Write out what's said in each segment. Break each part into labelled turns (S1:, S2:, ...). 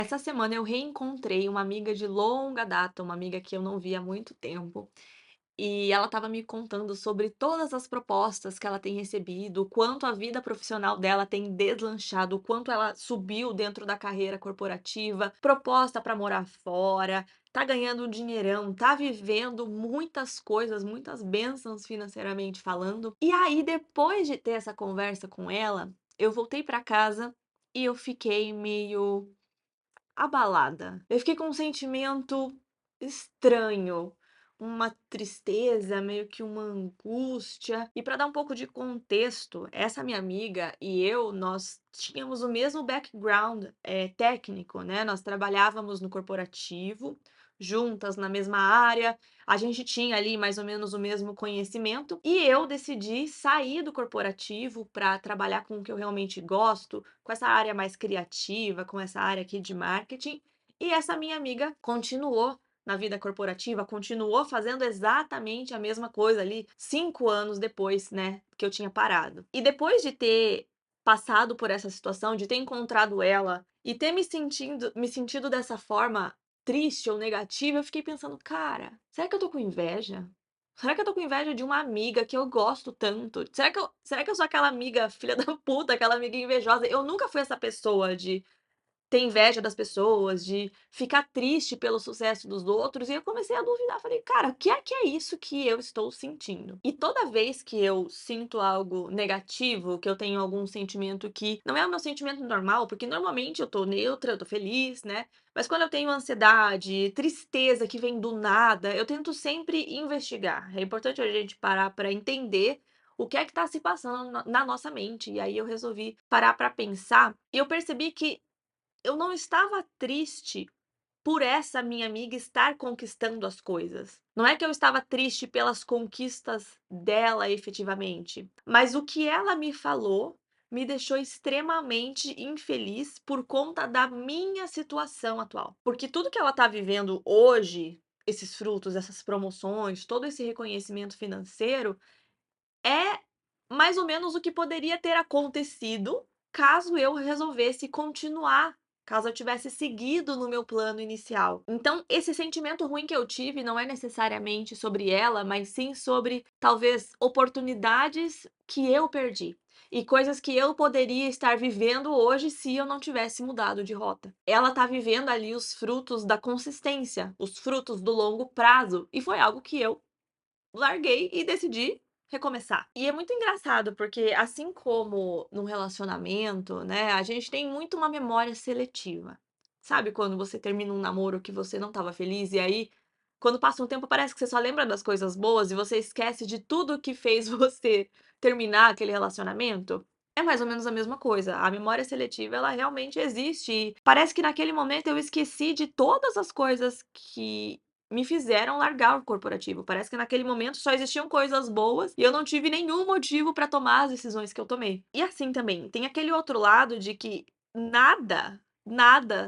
S1: Essa semana eu reencontrei uma amiga de longa data, uma amiga que eu não via há muito tempo, e ela estava me contando sobre todas as propostas que ela tem recebido, o quanto a vida profissional dela tem deslanchado, o quanto ela subiu dentro da carreira corporativa, proposta para morar fora, tá ganhando um dinheirão, tá vivendo muitas coisas, muitas bênçãos financeiramente falando. E aí, depois de ter essa conversa com ela, eu voltei para casa e eu fiquei meio abalada. Eu fiquei com um sentimento estranho, uma tristeza, meio que uma angústia. E para dar um pouco de contexto, essa minha amiga e eu, nós tínhamos o mesmo background, técnico, né, nós trabalhávamos no corporativo, juntas na mesma área, a gente tinha ali mais ou menos o mesmo conhecimento, e eu decidi sair do corporativo para trabalhar com o que eu realmente gosto, com essa área mais criativa, com essa área aqui de marketing, e essa minha amiga continuou na vida corporativa, continuou fazendo exatamente a mesma coisa ali 5 anos depois, né, que eu tinha parado. E depois de ter passado por essa situação, de ter encontrado ela e ter me sentido dessa forma triste ou negativa, eu fiquei pensando: "Cara, será que eu tô com inveja? Será que eu tô com inveja de uma amiga que eu gosto tanto? Será que eu sou aquela amiga filha da puta, aquela amiga invejosa?" Eu nunca fui essa pessoa de ter inveja das pessoas, de ficar triste pelo sucesso dos outros, e eu comecei a duvidar, falei: "Cara, o que é isso que eu estou sentindo?". E toda vez que eu sinto algo negativo, que eu tenho algum sentimento que não é o meu sentimento normal, porque normalmente eu tô neutra, eu tô feliz, né, mas quando eu tenho ansiedade, tristeza que vem do nada, eu tento sempre investigar. É importante a gente parar para entender o que é que tá se passando na nossa mente, e aí eu resolvi parar para pensar, e eu percebi que eu não estava triste por essa minha amiga estar conquistando as coisas. Não é que eu estava triste pelas conquistas dela efetivamente, mas o que ela me falou me deixou extremamente infeliz por conta da minha situação atual. Porque tudo que ela está vivendo hoje, esses frutos, essas promoções, todo esse reconhecimento financeiro, é mais ou menos o que poderia ter acontecido caso eu resolvesse continuar, caso eu tivesse seguido no meu plano inicial. Então, esse sentimento ruim que eu tive não é necessariamente sobre ela, mas sim sobre talvez oportunidades que eu perdi e coisas que eu poderia estar vivendo hoje se eu não tivesse mudado de rota. Ela tá vivendo ali os frutos da consistência, os frutos do longo prazo, e foi algo que eu larguei e decidi recomeçar. E é muito engraçado, porque assim como no relacionamento, né, a gente tem muito uma memória seletiva. Sabe quando você termina um namoro que você não estava feliz e aí, quando passa um tempo, parece que você só lembra das coisas boas e você esquece de tudo que fez você terminar aquele relacionamento? É mais ou menos a mesma coisa. A memória seletiva, ela realmente existe e parece que naquele momento eu esqueci de todas as coisas que me fizeram largar o corporativo. Parece que naquele momento só existiam coisas boas e eu não tive nenhum motivo para tomar as decisões que eu tomei. E assim também, tem aquele outro lado de que nada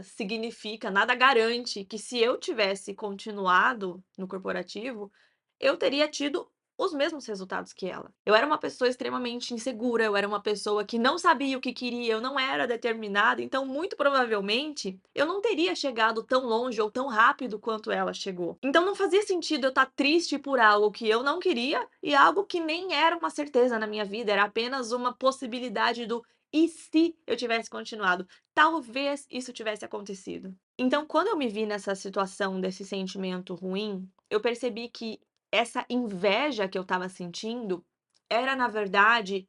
S1: significa, nada garante que se eu tivesse continuado no corporativo, eu teria tido os mesmos resultados que ela. Eu era uma pessoa extremamente insegura, eu era uma pessoa que não sabia o que queria, eu não era determinada, então muito provavelmente eu não teria chegado tão longe ou tão rápido quanto ela chegou. Então não fazia sentido eu estar triste por algo que eu não queria e algo que nem era uma certeza na minha vida, era apenas uma possibilidade do e se eu tivesse continuado? Talvez isso tivesse acontecido. Então, quando eu me vi nessa situação desse sentimento ruim, eu percebi que essa inveja que eu estava sentindo era, na verdade,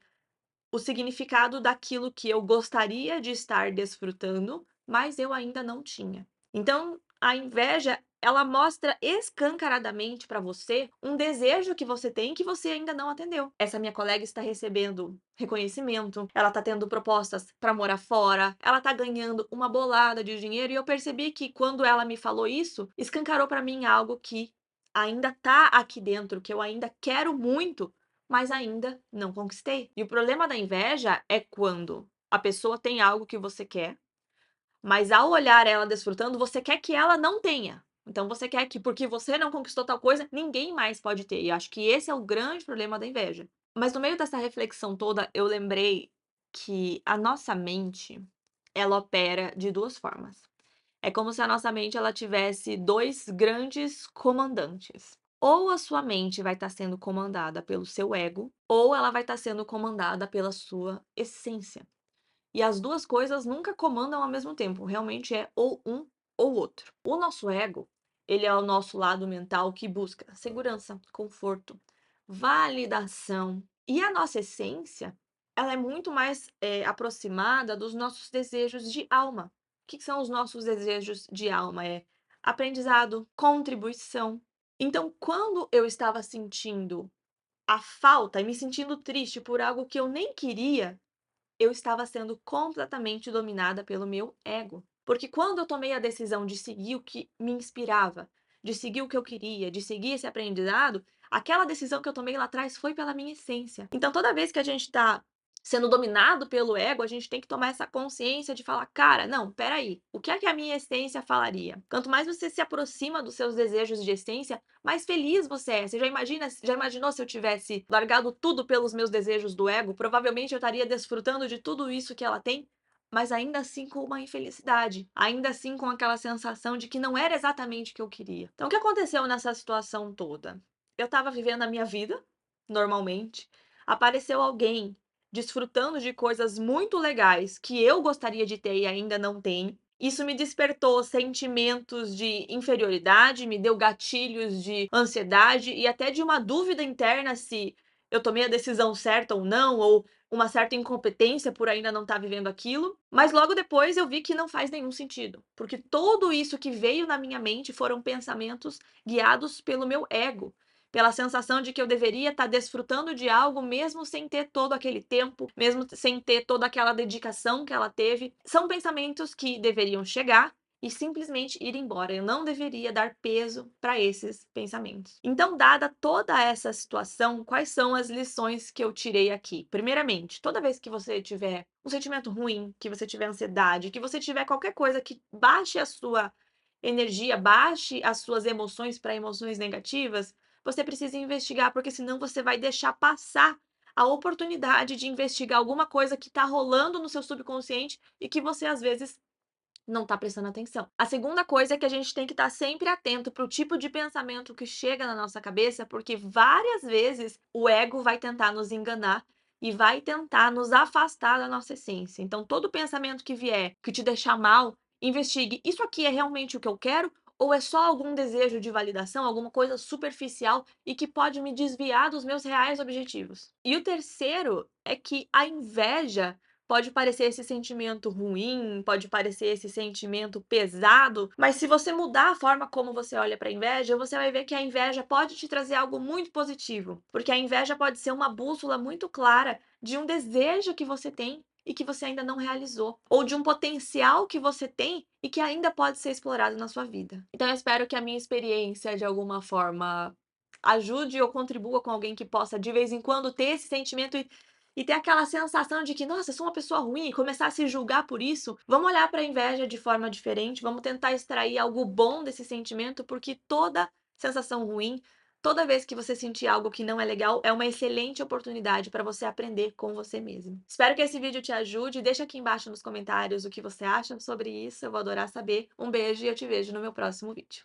S1: o significado daquilo que eu gostaria de estar desfrutando, mas eu ainda não tinha. Então, a inveja, ela mostra escancaradamente para você um desejo que você tem que você ainda não atendeu. Essa minha colega está recebendo reconhecimento, ela está tendo propostas para morar fora, ela está ganhando uma bolada de dinheiro e eu percebi que quando ela me falou isso, escancarou para mim algo que ainda está aqui dentro, que eu ainda quero muito, mas ainda não conquistei. E o problema da inveja é quando a pessoa tem algo que você quer, mas ao olhar ela desfrutando, você quer que ela não tenha. Então você quer que, porque você não conquistou tal coisa, ninguém mais pode ter. E acho que esse é o grande problema da inveja. Mas no meio dessa reflexão toda, eu lembrei que a nossa mente, ela opera de duas formas. É como se a nossa mente ela tivesse 2 grandes comandantes. Ou a sua mente vai estar sendo comandada pelo seu ego, ou ela vai estar sendo comandada pela sua essência. E as 2 coisas nunca comandam ao mesmo tempo, realmente é ou um ou outro. O nosso ego, ele é o nosso lado mental que busca segurança, conforto, validação. E a nossa essência, ela é muito mais, aproximada dos nossos desejos de alma. O que que são os nossos desejos de alma? É aprendizado, contribuição. Então, quando eu estava sentindo a falta e me sentindo triste por algo que eu nem queria, eu estava sendo completamente dominada pelo meu ego. Porque quando eu tomei a decisão de seguir o que me inspirava, de seguir o que eu queria, de seguir esse aprendizado, aquela decisão que eu tomei lá atrás foi pela minha essência. Então, toda vez que a gente está sendo dominado pelo ego, a gente tem que tomar essa consciência de falar: cara, não, peraí, o que é que a minha essência falaria? Quanto mais você se aproxima dos seus desejos de essência, mais feliz você é. Você já imaginou se eu tivesse largado tudo pelos meus desejos do ego? Provavelmente eu estaria desfrutando de tudo isso que ela tem, mas ainda assim com uma infelicidade, ainda assim com aquela sensação de que não era exatamente o que eu queria. Então, o que aconteceu nessa situação toda? Eu estava vivendo a minha vida, normalmente, apareceu alguém desfrutando de coisas muito legais que eu gostaria de ter e ainda não tenho. Isso me despertou sentimentos de inferioridade, me deu gatilhos de ansiedade e até de uma dúvida interna se eu tomei a decisão certa ou não, ou uma certa incompetência por ainda não estar vivendo aquilo. Mas logo depois eu vi que não faz nenhum sentido, porque tudo isso que veio na minha mente foram pensamentos guiados pelo meu ego, pela sensação de que eu deveria estar desfrutando de algo mesmo sem ter todo aquele tempo, mesmo sem ter toda aquela dedicação que ela teve. São pensamentos que deveriam chegar e simplesmente ir embora. Eu não deveria dar peso para esses pensamentos. Então, dada toda essa situação, quais são as lições que eu tirei aqui? Primeiramente, toda vez que você tiver um sentimento ruim, que você tiver ansiedade, que você tiver qualquer coisa que baixe a sua energia, baixe as suas emoções para emoções negativas, você precisa investigar, porque senão você vai deixar passar a oportunidade de investigar alguma coisa que está rolando no seu subconsciente e que você às vezes não está prestando atenção. A segunda coisa é que a gente tem que estar sempre atento para o tipo de pensamento que chega na nossa cabeça, porque várias vezes o ego vai tentar nos enganar e vai tentar nos afastar da nossa essência. Então, todo pensamento que vier, que te deixar mal, investigue: isso aqui é realmente o que eu quero? Ou é só algum desejo de validação, alguma coisa superficial e que pode me desviar dos meus reais objetivos? E o terceiro é que a inveja pode parecer esse sentimento ruim, pode parecer esse sentimento pesado, mas se você mudar a forma como você olha para a inveja, você vai ver que a inveja pode te trazer algo muito positivo, porque a inveja pode ser uma bússola muito clara de um desejo que você tem e que você ainda não realizou, ou de um potencial que você tem e que ainda pode ser explorado na sua vida. Então eu espero que a minha experiência de alguma forma ajude ou contribua com alguém que possa de vez em quando ter esse sentimento e ter aquela sensação de que: "Nossa, eu sou uma pessoa ruim", e começar a se julgar por isso. Vamos olhar para a inveja de forma diferente, vamos tentar extrair algo bom desse sentimento, porque toda sensação ruim, toda vez que você sentir algo que não é legal, é uma excelente oportunidade para você aprender com você mesmo. Espero que esse vídeo te ajude, deixa aqui embaixo nos comentários o que você acha sobre isso, eu vou adorar saber. Um beijo e eu te vejo no meu próximo vídeo.